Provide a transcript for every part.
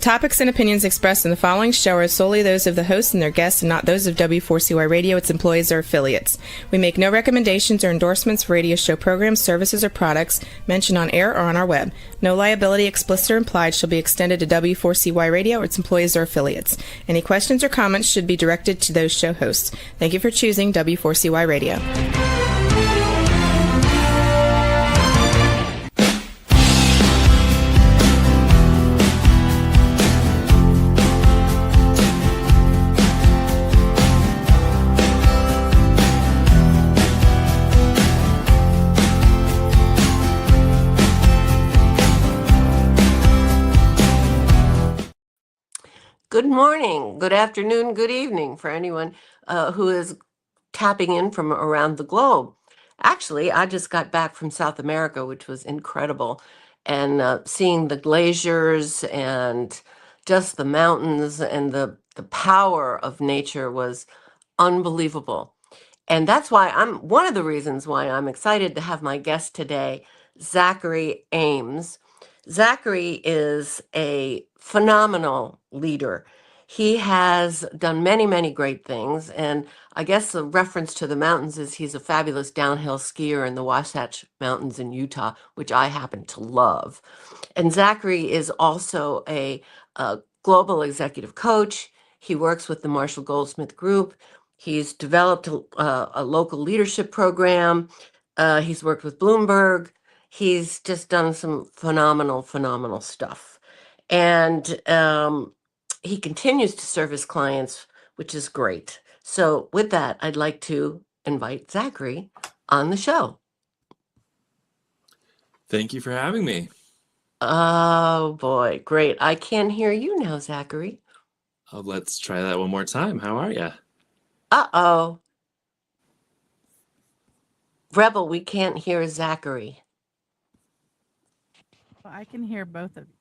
topics and opinions expressed in the following show are solely those of the host and their guests and not those of W4CY Radio, its employees, or affiliates. We make no recommendations or endorsements for radio show programs, services, or products mentioned on air or on our web. No liability, explicit or implied, shall be extended to W4CY Radio or its employees or affiliates. Any questions or comments should be directed to those show hosts. Thank you for choosing W4CY Radio. Good morning, good afternoon, good evening for anyone who is tapping in from around the globe. Actually, I just got back from South America, which was incredible, and seeing the glaciers and just the mountains and the power of nature was unbelievable. And that's why one of the reasons why I'm excited to have my guest today, Zachary Ames. Zachary is a phenomenal leader. He has done many, many great things. And I guess the reference to the mountains is he's a fabulous downhill skier in the Wasatch Mountains in Utah, which I happen to love. And Zachary is also a global executive coach. He works with the Marshall Goldsmith Group. He's developed a local leadership program. He's worked with Bloomberg. He's just done some phenomenal stuff. And he continues to serve his clients, which is great. So with that, I'd like to invite Zachary on the show. Thank you for having me. Oh, boy. Great. I can hear you now, Zachary. Oh, let's try that one more time. How are you? Uh-oh. Rebel, we can't hear Zachary. Well, I can hear both of you.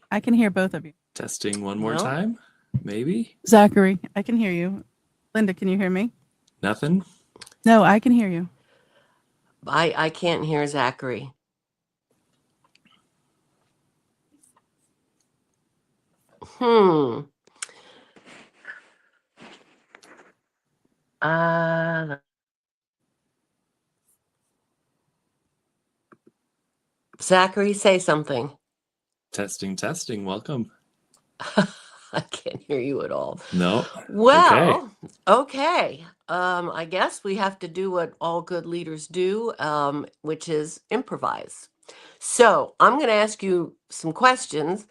I can hear both of you. Testing one more No? time, maybe? Zachary, I can hear you. Linda, can you hear me? Nothing? No, I can hear you. I can't hear Zachary. Zachary, say something. Testing. Welcome. I can't hear you at all. No? Well, okay. I guess we have to do what all good leaders do, which is improvise. So I'm going to ask you some questions,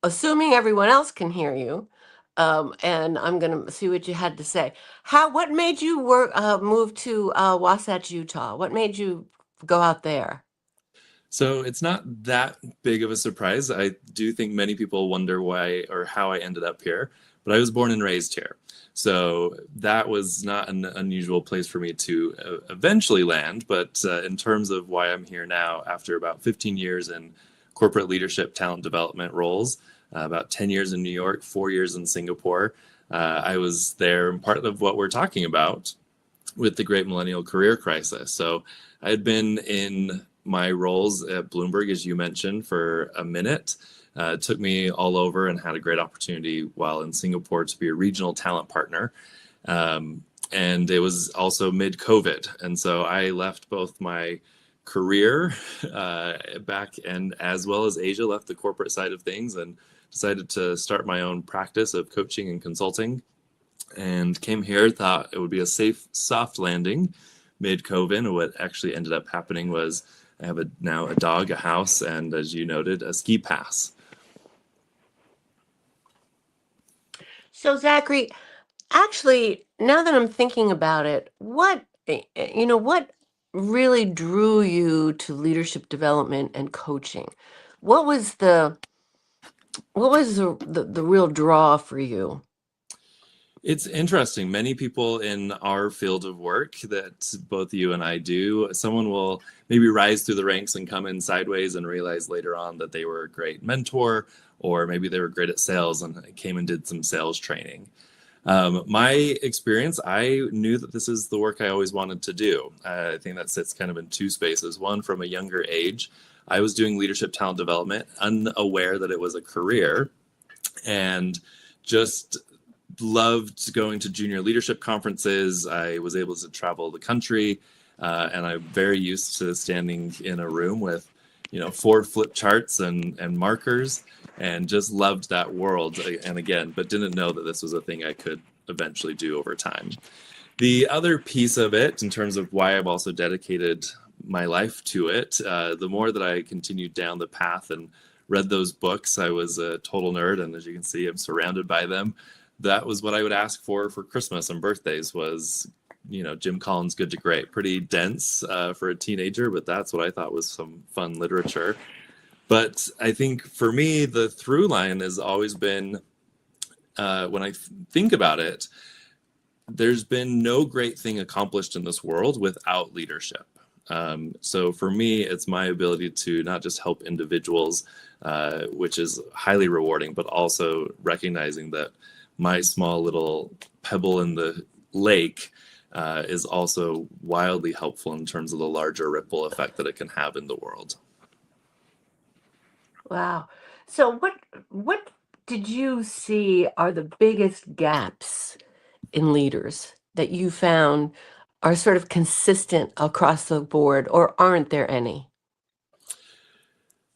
assuming everyone else can hear you, and I'm going to see what you had to say. What made you move to Wasatch, Utah? What made you go out there? So it's not that big of a surprise. I do think many people wonder why or how I ended up here, but I was born and raised here. So that was not an unusual place for me to eventually land. But in terms of why I'm here now, after about 15 years in corporate leadership, talent development roles, about 10 years in New York, 4 years in Singapore, I was there and part of what we're talking about with the great millennial career crisis. So I had been in my roles at Bloomberg, as you mentioned, for a minute. It took me all over and had a great opportunity while in Singapore to be a regional talent partner. And it was also mid-COVID. And so I left both my career back and as well as Asia, left the corporate side of things and decided to start my own practice of coaching and consulting. And came here, thought it would be a safe, soft landing mid-COVID. And what actually ended up happening was I have now a dog, a house, and as you noted, a ski pass. So Zachary, actually, now that I'm thinking about it, what really drew you to leadership development and coaching? What was the real draw for you? It's interesting. Many people in our field of work that both you and I do, someone will maybe rise through the ranks and come in sideways and realize later on that they were a great mentor, or maybe they were great at sales and came and did some sales training. My experience, I knew that this is the work I always wanted to do. I think that sits kind of in two spaces. One, from a younger age, I was doing leadership talent development, unaware that it was a career, and just loved going to junior leadership conferences. I was able to travel the country, and I'm very used to standing in a room with, 4 flip charts and markers, and just loved that world. And again, but didn't know that this was a thing I could eventually do over time. The other piece of it, in terms of why I've also dedicated my life to it, the more that I continued down the path and read those books, I was a total nerd, and as you can see, I'm surrounded by them. That was what I would ask for Christmas and birthdays was, Jim Collins' Good to Great. Pretty dense for a teenager, but that's what I thought was some fun literature. But I think for me, the through line has always been, when I think about it, there's been no great thing accomplished in this world without leadership. So for me, it's my ability to not just help individuals, which is highly rewarding, but also recognizing that my small little pebble in the lake is also wildly helpful in terms of the larger ripple effect that it can have in the world. Wow. So what did you see are the biggest gaps in leaders that you found are sort of consistent across the board, or aren't there any?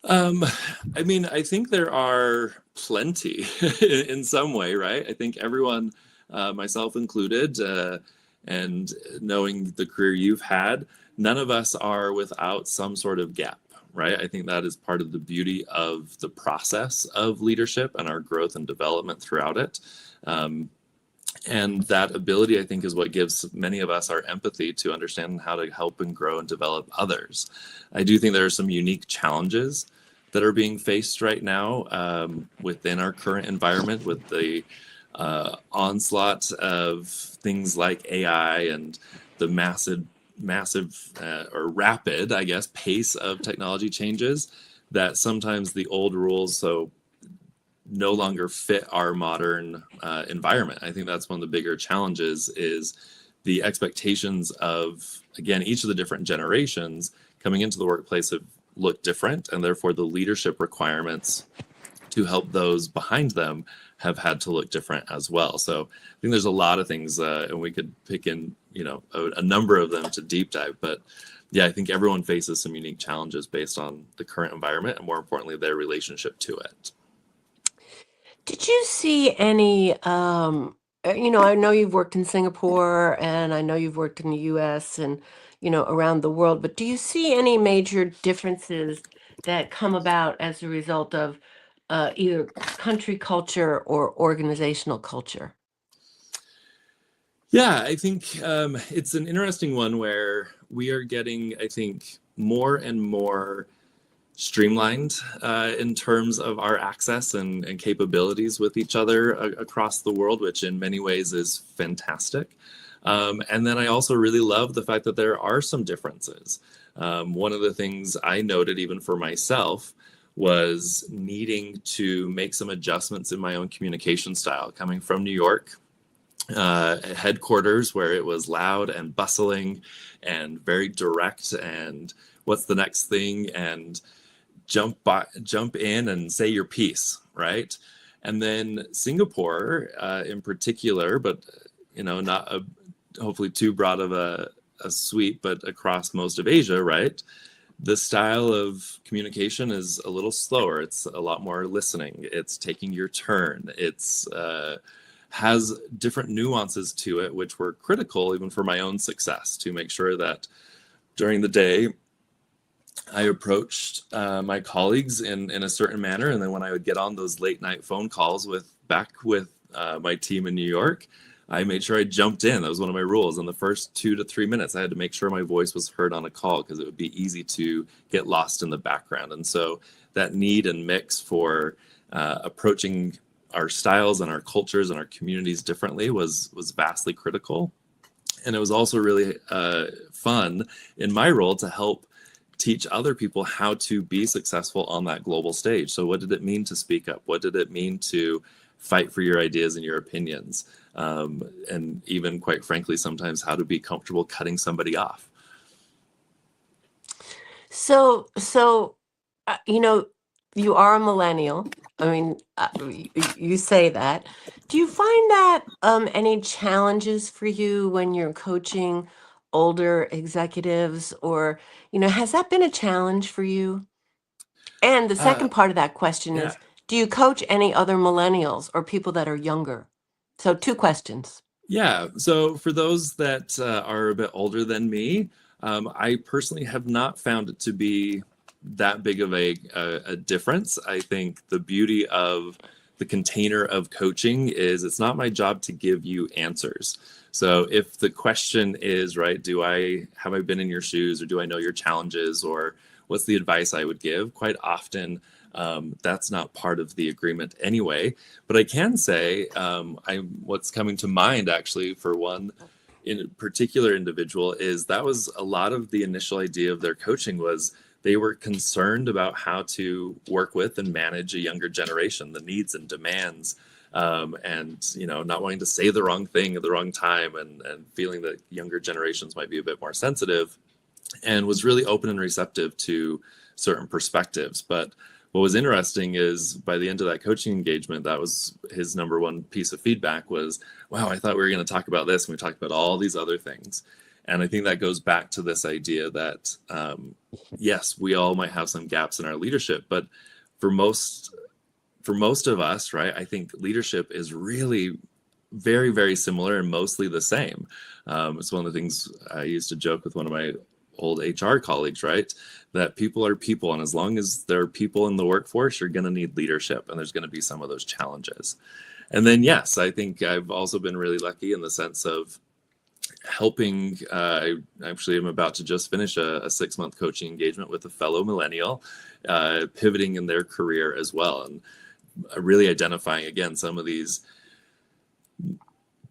I think there are plenty in some way, right? I think everyone, myself included, and knowing the career you've had, none of us are without some sort of gap, right? I think that is part of the beauty of the process of leadership and our growth and development throughout it. And that ability, I think, is what gives many of us our empathy to understand how to help and grow and develop others. I do think there are some unique challenges that are being faced right now within our current environment with the onslaught of things like AI and the massive or rapid, I guess, pace of technology changes, that sometimes the old rules no longer fit our modern environment. I think that's one of the bigger challenges is the expectations of, again, each of the different generations coming into the workplace have looked different, and therefore the leadership requirements to help those behind them have had to look different as well. So I think there's a lot of things, and we could pick in, a number of them to deep dive. But yeah, I think everyone faces some unique challenges based on the current environment and, more importantly, their relationship to it. Did you see any, I know you've worked in Singapore and I know you've worked in the US and, around the world, but do you see any major differences that come about as a result of either country culture or organizational culture? Yeah, I think it's an interesting one where we are getting, I think, more and more streamlined in terms of our access and capabilities with each other across the world, which in many ways is fantastic. And then I also really love the fact that there are some differences. One of the things I noted even for myself was needing to make some adjustments in my own communication style, coming from New York headquarters, where it was loud and bustling and very direct and what's the next thing, and jump in and say your piece, right? And then Singapore in particular, but not hopefully too broad of a sweep, but across most of Asia, right? The style of communication is a little slower. It's a lot more listening. It's taking your turn. It's has different nuances to it, which were critical even for my own success, to make sure that during the day I approached my colleagues in a certain manner. And then when I would get on those late night phone calls with my team in New York, I made sure I jumped in. That was one of my rules. In the first 2 to 3 minutes, I had to make sure my voice was heard on a call, because it would be easy to get lost in the background. And so that need and mix for approaching our styles and our cultures and our communities differently was vastly critical. And it was also really fun in my role to help teach other people how to be successful on that global stage. So what did it mean to speak up? What did it mean to fight for your ideas and your opinions? And even, quite frankly, sometimes how to be comfortable cutting somebody off. So you know, you are a millennial. I mean, you say that. Do you find that any challenges for you when you're coaching older executives, or, has that been a challenge for you? And the Uh, second part of that question yeah. is, do you coach any other millennials or people that are younger? So two questions. Yeah. So for those that are a bit older than me, I personally have not found it to be that big of a difference. I think the beauty of the container of coaching is it's not my job to give you answers. So if the question is, right, have I been in your shoes, or do I know your challenges, or what's the advice I would give? Quite often, that's not part of the agreement anyway. But I can say, what's coming to mind actually for one in particular individual is that was a lot of the initial idea of their coaching was they were concerned about how to work with and manage a younger generation, the needs and demands, and not wanting to say the wrong thing at the wrong time, and feeling that younger generations might be a bit more sensitive, and was really open and receptive to certain perspectives. But what was interesting is by the end of that coaching engagement, that was his number one piece of feedback was, wow, I thought we were going to talk about this, and we talked about all these other things. And I think that goes back to this idea that, yes, we all might have some gaps in our leadership, but for most of us, right, I think leadership is really very, very similar and mostly the same. It's one of the things I used to joke with one of my old HR colleagues, right? That people are people. And as long as there are people in the workforce, you're going to need leadership, and there's going to be some of those challenges. And then, yes, I think I've also been really lucky in the sense of helping. I actually am about to just finish a 6-month coaching engagement with a fellow millennial, pivoting in their career as well. And really identifying, again, some of these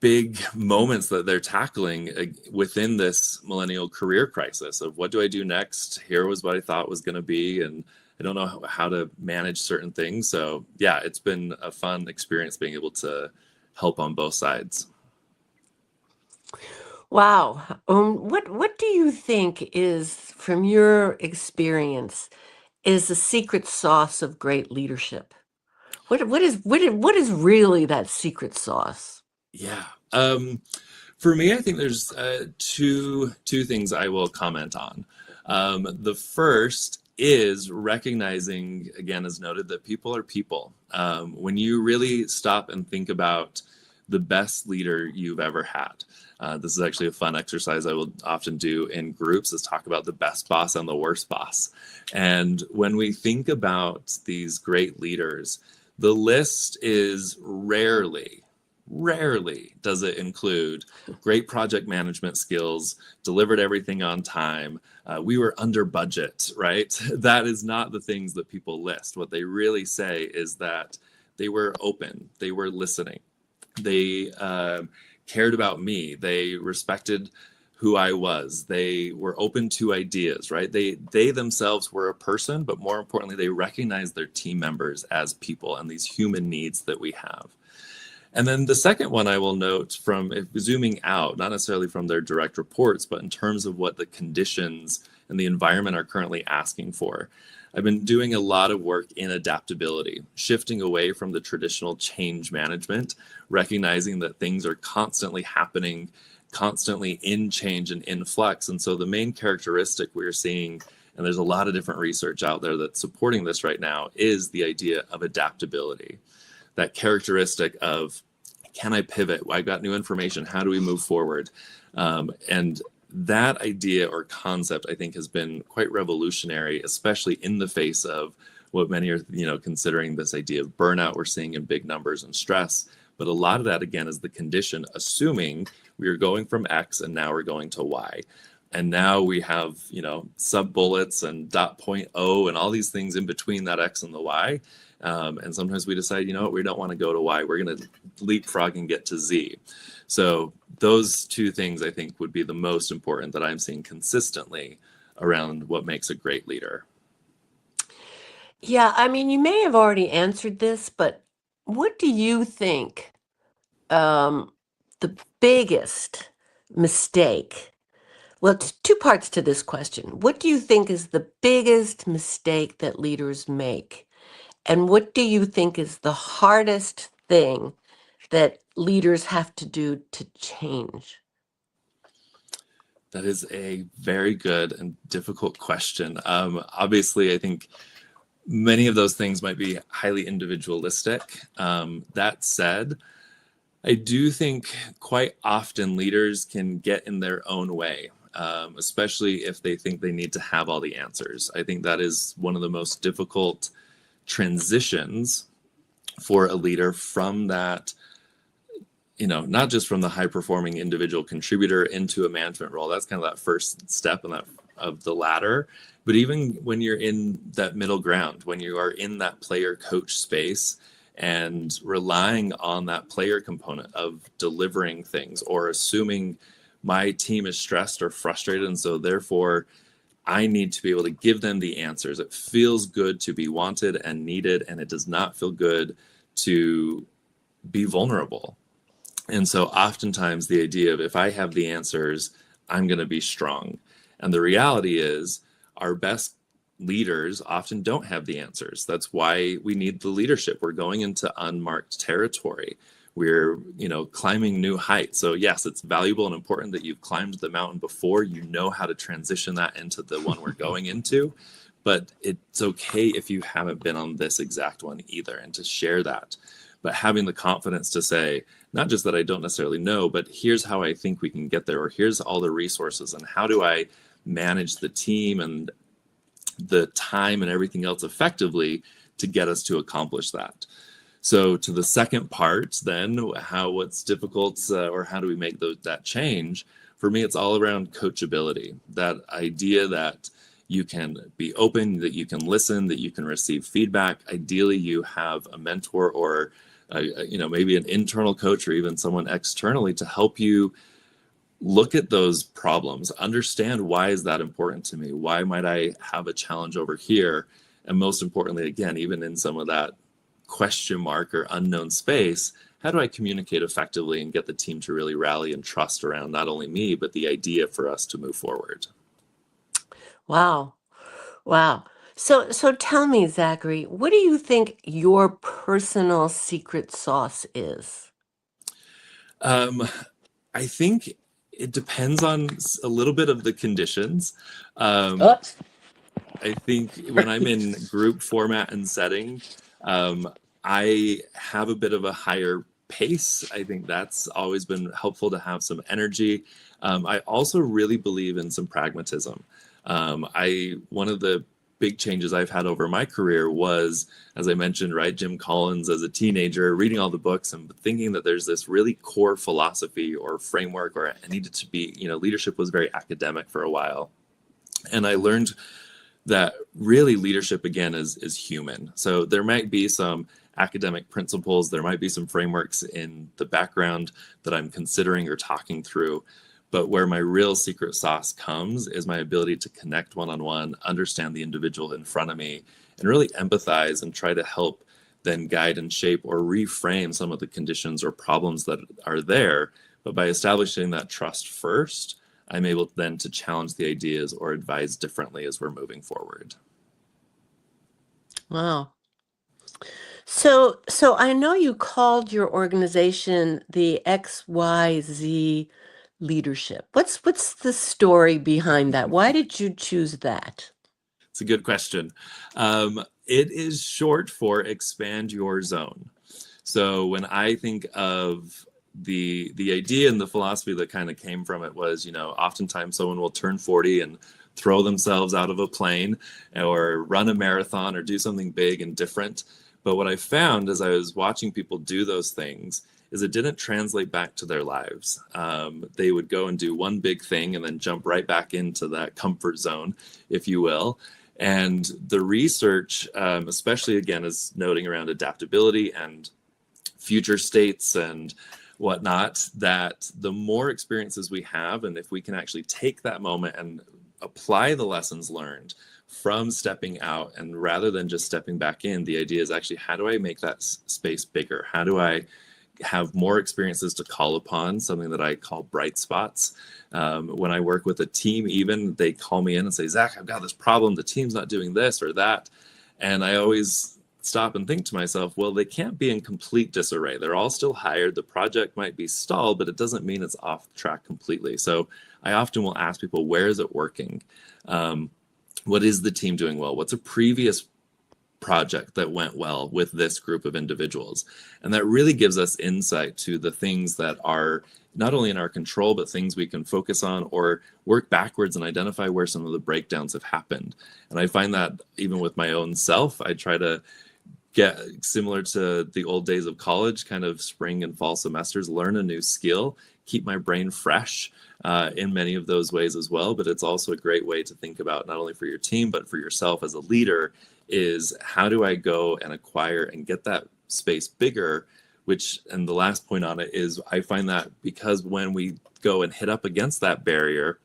big moments that they're tackling within this millennial career crisis of what do I do next? Here was what I thought was going to be, and I don't know how to manage certain things. So yeah, it's been a fun experience being able to help on both sides. Wow. What do you think is, from your experience, is the secret sauce of great leadership? What is really that secret sauce? Yeah. For me, I think there's two things I will comment on. The first is recognizing, again, as noted, that people are people. When you really stop and think about the best leader you've ever had, this is actually a fun exercise I will often do in groups, is talk about the best boss and the worst boss. And when we think about these great leaders, the list is rarely does it include great project management skills, delivered everything on time, we were under budget, right? That is not the things that people list. What they really say is that they were open, they were listening, they cared about me, they respected who I was, they were open to ideas, right? They themselves were a person, but more importantly, they recognized their team members as people and these human needs that we have. And then the second one I will note, from zooming out, not necessarily from their direct reports, but in terms of what the conditions and the environment are currently asking for. I've been doing a lot of work in adaptability, shifting away from the traditional change management, recognizing that things are constantly happening, constantly in change and in flux. And so the main characteristic we're seeing, and there's a lot of different research out there that's supporting this right now, is the idea of adaptability. That characteristic of, can I pivot? I got new information. How do we move forward? And that idea or concept, I think, has been quite revolutionary, especially in the face of what many are, considering this idea of burnout we're seeing in big numbers and stress. But a lot of that, again, is the condition, assuming we are going from X and now we're going to Y. And now we have, sub bullets and dot point O and all these things in between that X and the Y. And sometimes we decide, we don't want to go to Y. We're going to leapfrog and get to Z. So those two things, I think, would be the most important that I'm seeing consistently around what makes a great leader. Yeah, I mean, you may have already answered this, but what do you think the biggest mistake Well, two parts to this question. What do you think is the biggest mistake that leaders make? And what do you think is the hardest thing that leaders have to do to change? That is a very good and difficult question. Obviously, I think many of those things might be highly individualistic. That said, I do think quite often leaders can get in their own way, especially if they think they need to have all the answers. I think that is one of the most difficult transitions for a leader from that, not just from the high performing individual contributor into a management role. That's kind of that first step of the ladder. But even when you're in that middle ground, when you are in that player coach space and relying on that player component of delivering things, or assuming my team is stressed or frustrated, and so therefore I need to be able to give them the answers. It feels good to be wanted and needed, and it does not feel good to be vulnerable. And so oftentimes the idea of, if I have the answers, I'm going to be strong. And the reality is, our best leaders often don't have the answers. That's why we need the leadership. We're going into unmarked territory. We're, climbing new heights. So yes, it's valuable and important that you've climbed the mountain before. You know how to transition that into the one we're going into. But it's okay if you haven't been on this exact one either, and to share that. But having the confidence to say, not just that I don't necessarily know, but here's how I think we can get there, or here's all the resources, and how do I manage the team and the time and everything else effectively to get us to accomplish that. So to the second part, then, what's difficult, or how do we make that change? For me, it's all around coachability. That idea that you can be open, that you can listen, that you can receive feedback. Ideally, you have a mentor, or maybe an internal coach, or even someone externally to help you look at those problems, understand, why is that important to me? Why might I have a challenge over here? And most importantly, again, even in some of that question mark or unknown space, how do I communicate effectively and get the team to really rally and trust around not only me, but the idea for us to move forward? Wow. Wow. So tell me, Zachary, what do you think your personal secret sauce is? I think it depends on a little bit of the conditions. Oops. I think when I'm in group format and setting, I have a bit of a higher pace. I think that's always been helpful, to have some energy. I also really believe in some pragmatism. One of the big changes I've had over my career was, as I mentioned, right, Jim Collins as a teenager, reading all the books and thinking that there's this really core philosophy or framework, or it needed to be, leadership was very academic for a while. And I learned that really leadership, again, is human. So there might be some academic principles, there might be some frameworks in the background that I'm considering or talking through. But where my real secret sauce comes is my ability to connect one-on-one, understand the individual in front of me, and really empathize and try to help then guide and shape or reframe some of the conditions or problems that are there. But by establishing that trust first, I'm able then to challenge the ideas or advise differently as we're moving forward. Wow. So I know you called your organization the XYZ leadership. What's the story behind that? Why did you choose that? It's a good question. It is short for expand your zone. So when I think of the idea and the philosophy that kind of came from it was, oftentimes someone will turn 40 and throw themselves out of a plane, or run a marathon, or do something big and different. But what I found as I was watching people do those things is it didn't translate back to their lives. They would go and do one big thing and then jump right back into that comfort zone, if you will. And the research, especially again, is noting around adaptability and future states and whatnot, that the more experiences we have, and if we can actually take that moment and apply the lessons learned from stepping out, and rather than just stepping back in, the idea is actually, how do I make that space bigger? How do I have more experiences to call upon, something that I call bright spots. When I work with a team, even, they call me in and say, Zach, I've got this problem. The team's not doing this or that. And I always stop and think to myself, well, they can't be in complete disarray. They're all still hired. The project might be stalled, but it doesn't mean it's off track completely. So I often will ask people, where is it working? What is the team doing well? What's a previous project that went well with this group of individuals? And that really gives us insight to the things that are not only in our control, but things we can focus on or work backwards and identify where some of the breakdowns have happened. And I find that even with my own self, I try to get similar to the old days of college, kind of spring and fall semesters, learn a new skill, keep my brain fresh in many of those ways as well. But it's also a great way to think about, not only for your team, but for yourself as a leader, is how do I go and acquire and get that space bigger? Which, and the last point on it is, I find that because when we go and hit up against that barrier,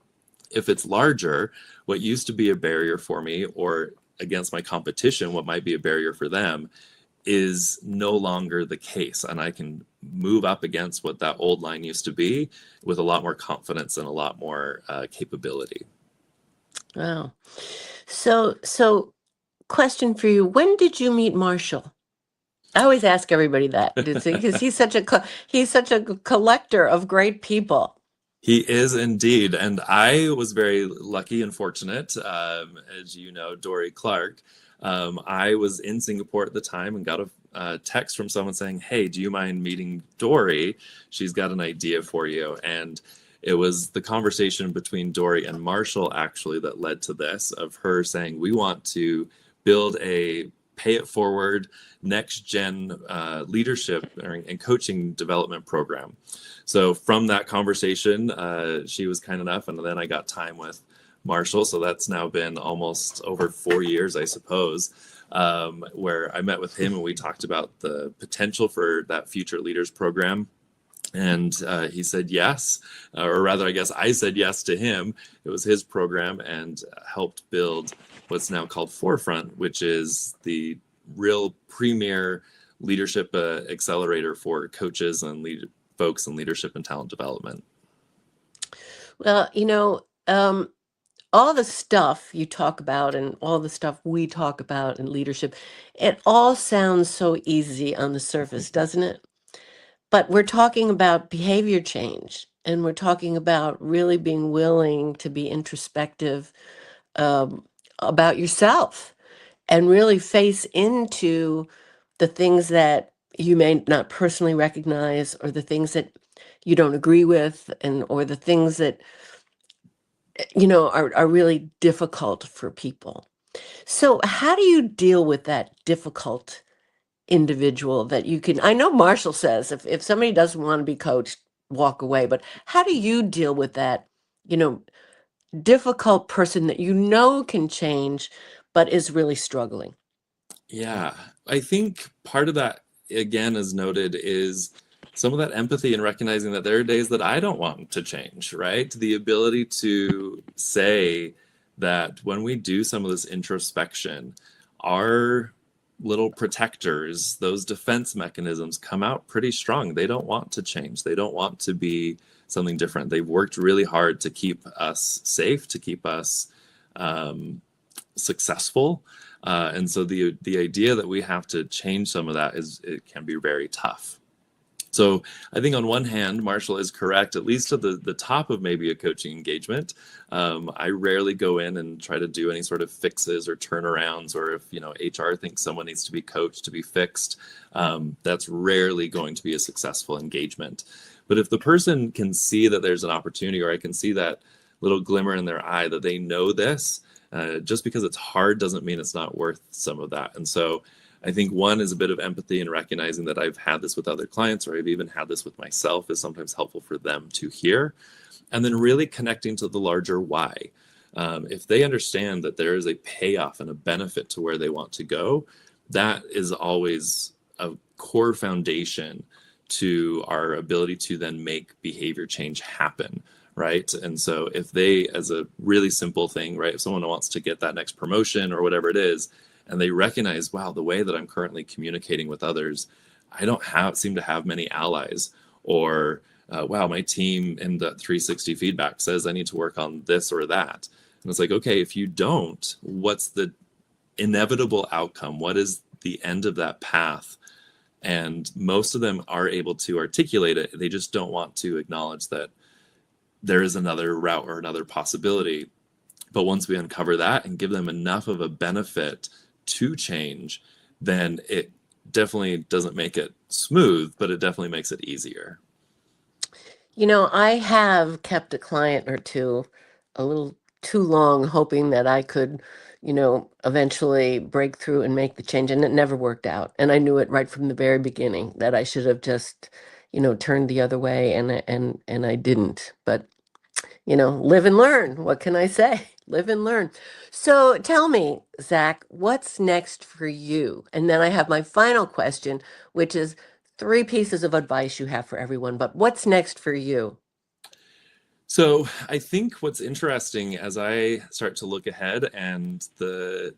if it's larger, what used to be a barrier for me, or against my competition, what might be a barrier for them, is no longer the case. And I can move up against what that old line used to be with a lot more confidence and a lot more capability. Wow. So question for you. When did you meet Marshall? I always ask everybody that, because he's such a collector of great people. He is indeed. And I was very lucky and fortunate, as you know, Dory Clark. I was in Singapore at the time and got a text from someone saying, hey, do you mind meeting Dory? She's got an idea for you. And it was the conversation between Dory and Marshall actually that led to this, of her saying, we want to build a pay it forward next gen leadership and coaching development program. So from that conversation, she was kind enough, and then I got time with Marshall. So that's now been almost over 4 years, I suppose, where I met with him and we talked about the potential for that future leaders program. And he said yes, or rather, I guess I said yes to him. It was his program, and helped build what's now called Forefront, which is the real premier leadership accelerator for coaches and folks in leadership and talent development. Well, all the stuff you talk about and all the stuff we talk about in leadership, it all sounds so easy on the surface, doesn't it? But we're talking about behavior change, and we're talking about really being willing to be introspective about yourself and really face into the things that you may not personally recognize, or the things that you don't agree with, or the things that are really difficult for people. So how do you deal with that difficult individual that you can? I know Marshall says if somebody doesn't want to be coached, walk away, but how do you deal with that difficult person that can change but is really struggling? Yeah, I think part of that, again, as noted, is some of that empathy and recognizing that there are days that I don't want to change, right? The ability to say that when we do some of this introspection, our little protectors, those defense mechanisms, come out pretty strong. They don't want to change. They don't want to be something different. They've worked really hard to keep us safe, to keep us successful. And so the idea that we have to change some of that it can be very tough. So I think on one hand, Marshall is correct, at least at the top of maybe a coaching engagement. I rarely go in and try to do any sort of fixes or turnarounds, or if HR thinks someone needs to be coached to be fixed, that's rarely going to be a successful engagement. But if the person can see that there's an opportunity, or I can see that little glimmer in their eye that they know this, just because it's hard doesn't mean it's not worth some of that. And so I think one is a bit of empathy and recognizing that I've had this with other clients, or I've even had this with myself, is sometimes helpful for them to hear. And then really connecting to the larger why. If they understand that there is a payoff and a benefit to where they want to go, that is always a core foundation to our ability to then make behavior change happen. Right. And so if they, as a really simple thing, right, if someone wants to get that next promotion or whatever it is, and they recognize, wow, the way that I'm currently communicating with others I don't seem to have many allies, or wow, my team in the 360 feedback says I need to work on this or that. And it's like, okay, if you don't, what's the inevitable outcome? What is the end of that path? And most of them are able to articulate it. They just don't want to acknowledge that there is another route or another possibility. But once we uncover that and give them enough of a benefit to change, then it definitely doesn't make it smooth, but it definitely makes it easier. I have kept a client or two a little too long, hoping that I could, eventually break through and make the change. And it never worked out. And I knew it right from the very beginning that I should have just, turned the other way, and I didn't. But, live and learn. What can I say? Live and learn. So tell me, Zach, what's next for you? And then I have my final question, which is 3 pieces of advice you have for everyone. But what's next for you? So I think what's interesting as I start to look ahead, and the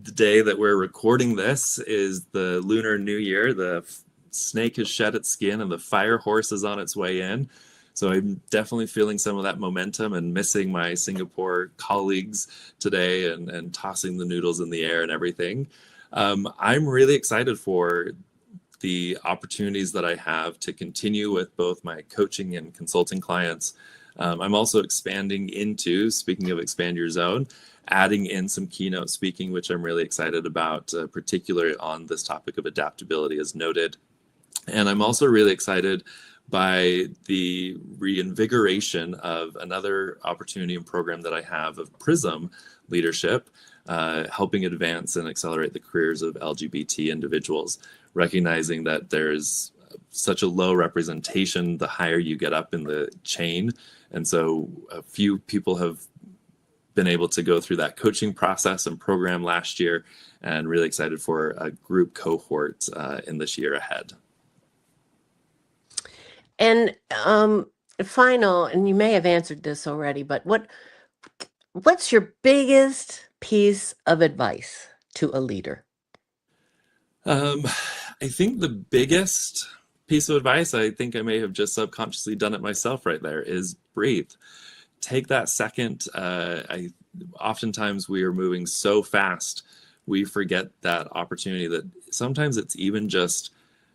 day that we're recording this is the Lunar New Year. The snake has shed its skin and the fire horse is on its way in. So I'm definitely feeling some of that momentum and missing my Singapore colleagues today, and tossing the noodles in the air and everything. I'm really excited for the opportunities that I have to continue with both my coaching and consulting clients. I'm also expanding into, speaking of expand your zone, adding in some keynote speaking, which I'm really excited about, particularly on this topic of adaptability as noted. And I'm also really excited by the reinvigoration of another opportunity and program that I have of PRISM Leadership, helping advance and accelerate the careers of LGBT individuals, recognizing that there's such a low representation the higher you get up in the chain. And so a few people have been able to go through that coaching process and program last year, and really excited for a group cohort in this year ahead. And final, and you may have answered this already, but what's your biggest piece of advice to a leader? I think the biggest piece of advice, I think I may have just subconsciously done it myself right there, is breathe. Take that second. Oftentimes we are moving so fast, we forget that opportunity that sometimes it's even just,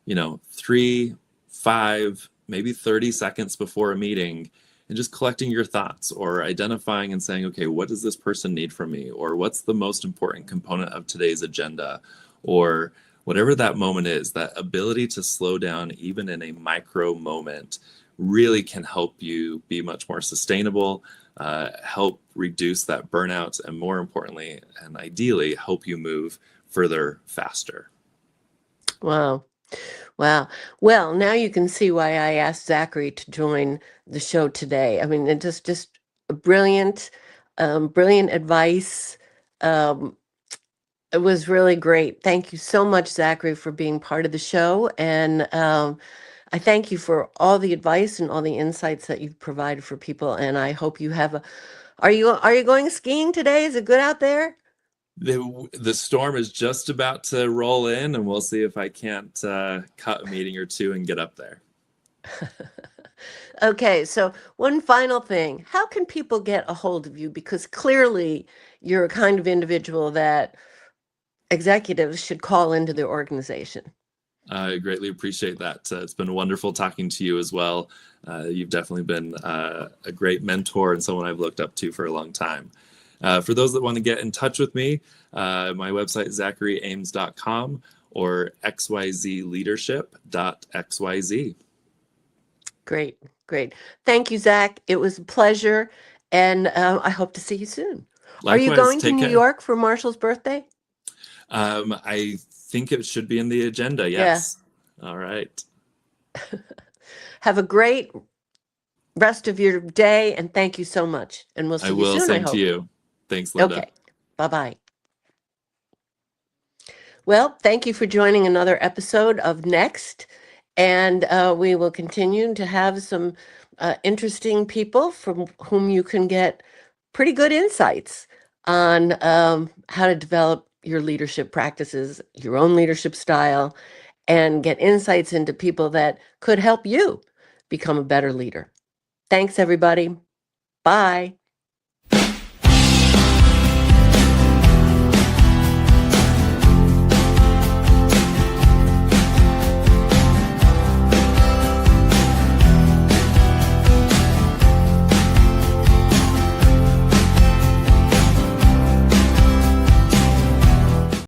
3, 5, maybe 30 seconds before a meeting, and just collecting your thoughts, or identifying and saying, okay, what does this person need from me? Or what's the most important component of today's agenda? Or whatever that moment is, that ability to slow down even in a micro moment really can help you be much more sustainable, help reduce that burnout, and more importantly, and ideally, help you move further faster. Wow. Wow. Well, now you can see why I asked Zachary to join the show today. I mean, it just brilliant, brilliant advice. It was really great. Thank you so much, Zachary, for being part of the show. And I thank you for all the advice and all the insights that you've provided for people. And I hope you have are you going skiing today? Is it good out there? The storm is just about to roll in, and we'll see if I can't cut a meeting or two and get up there. Okay, so one final thing. How can people get a hold of you? Because clearly you're a kind of individual that executives should call into their organization. I greatly appreciate that. It's been wonderful talking to you as well. You've definitely been a great mentor and someone I've looked up to for a long time. For those that want to get in touch with me, my website is ZacharyAmes.com or xyzleadership.xyz. Great, great. Thank you, Zach. It was a pleasure, and I hope to see you soon. Are you Likewise, going to take New care. York for Marshall's birthday? I think it should be in the agenda, yes. Yeah. All right. Have a great rest of your day, and thank you so much. And we'll see you soon, same to you. Thanks, Linda. Okay, bye-bye. Well, thank you for joining another episode of Next. And we will continue to have some interesting people from whom you can get pretty good insights on how to develop your leadership practices, your own leadership style, and get insights into people that could help you become a better leader. Thanks, everybody. Bye.